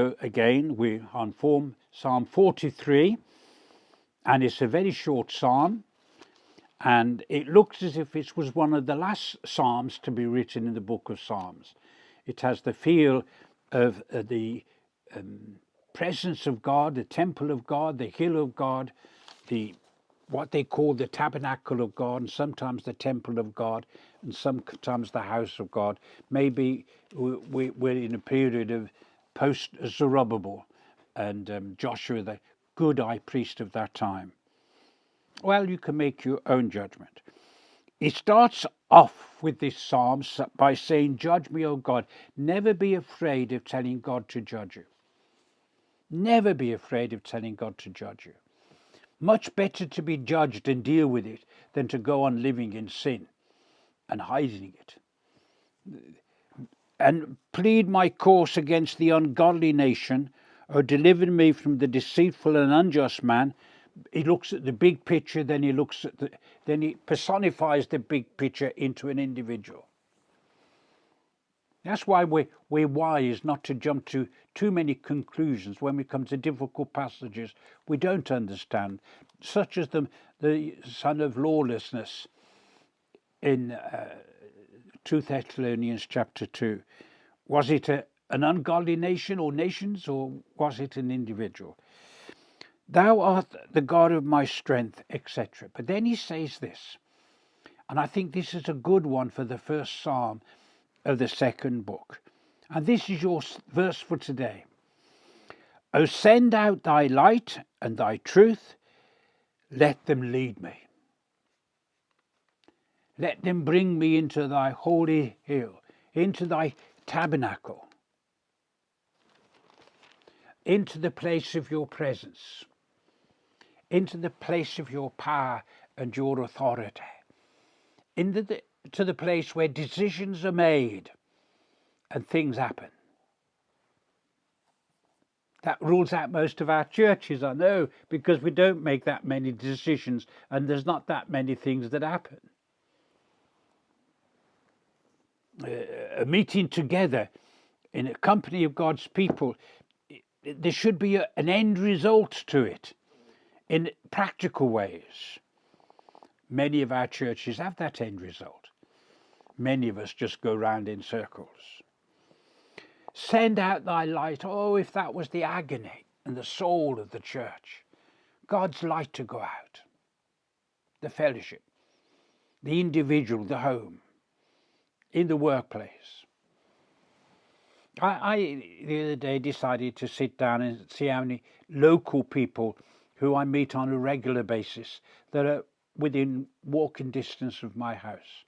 So again, we're on Psalm 43, and it's a very short psalm, and it looks as if it was one of the last psalms to be written in the book of Psalms. It has the feel of the presence of God, the temple of God, the hill of God, what they call the tabernacle of God, and sometimes the temple of God, and sometimes the house of God. Maybe we're in a period of post Zerubbabel and Joshua, the good high priest of that time. Well, you can make your own judgment. It starts off with this psalm by saying, "Judge me, O God." Never be afraid of telling God to judge you. Never be afraid of telling God to judge you. Much better to be judged and deal with it than to go on living in sin and hiding it. And plead my cause against the ungodly nation, or deliver me from the deceitful and unjust man. He looks at the big picture, then he personifies the big picture into an individual. That's why we're wise not to jump to too many conclusions when we come to difficult passages we don't understand, such as the son of lawlessness in 2 Thessalonians chapter 2. Was it an ungodly nation or nations, or was it an individual? Thou art the God of my strength, etc. But then he says this, and I think this is a good one for the first psalm of the second book. And this is your verse for today. O send out thy light and thy truth, let them lead me. Let them bring me into thy holy hill, into thy tabernacle, into the place of your presence, into the place of your power and your authority, to the place where decisions are made and things happen. That rules out most of our churches, I know, because we don't make that many decisions and there's not that many things that happen. A meeting together in a company of God's people, there should be an end result to it in practical ways. Many of our churches have that end result. Many of us just go round in circles. Send out thy light. Oh, if that was the agony and the soul of the church. God's light to go out. The fellowship, the individual, the home, in the workplace. I the other day decided to sit down and see how many local people who I meet on a regular basis that are within walking distance of my house.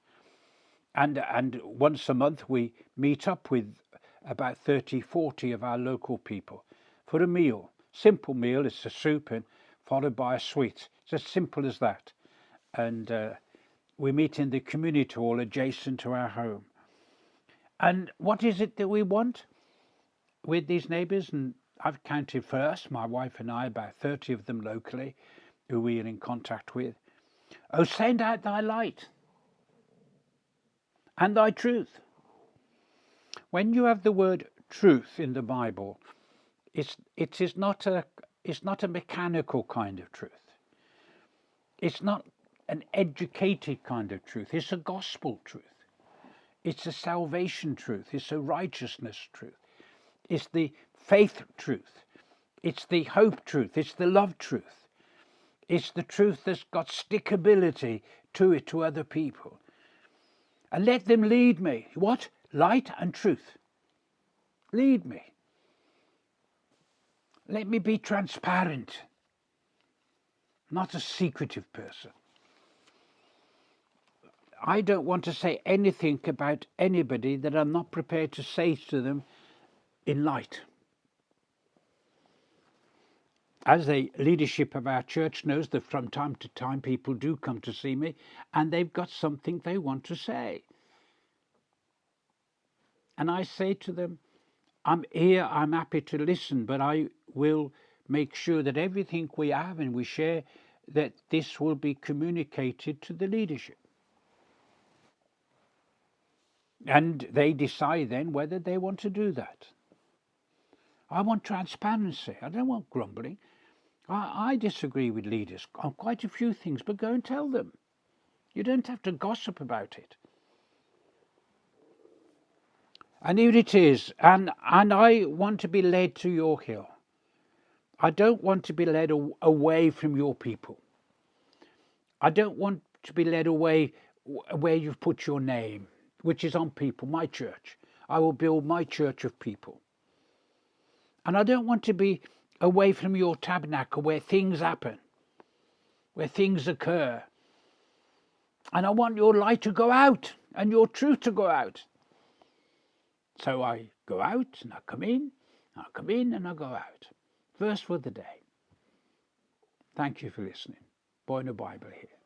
And once a month we meet up with about 30, 40 of our local people for a meal. Simple meal, it's a soup and followed by a sweet. It's as simple as that. And we meet in the community hall adjacent to our home. And what is it that we want with these neighbours? And I've counted first, my wife and I, about 30 of them locally who we are in contact with. Oh, send out thy light and thy truth. When you have the word truth in the Bible, it is not a mechanical kind of truth. It's not an educated kind of truth. It's a gospel truth. It's a salvation truth. It's a righteousness truth. It's the faith truth. It's the hope truth. It's the love truth. It's the truth that's got stickability to it to other people. And let them lead me. What? Light and truth. Lead me. Let me be transparent, not a secretive person. I don't want to say anything about anybody that I'm not prepared to say to them in light. As the leadership of our church knows that from time to time people do come to see me and they've got something they want to say. And I say to them, I'm here, I'm happy to listen, but I will make sure that everything we have and we share, that this will be communicated to the leadership. And they decide then whether they want to do that. I want transparency. I don't want grumbling. I disagree with leaders on quite a few things, but go and tell them. You don't have to gossip about it. And here it is, and I want to be led to your hill. I don't want to be led away from your people. I don't want to be led away where you've put your name, which is on people, my church. I will build my church of people. And I don't want to be away from your tabernacle where things happen, where things occur. And I want your light to go out and your truth to go out. So I go out and I come in, I come in and I go out. Verse for the day. Thank you for listening. Boy in the Bible here.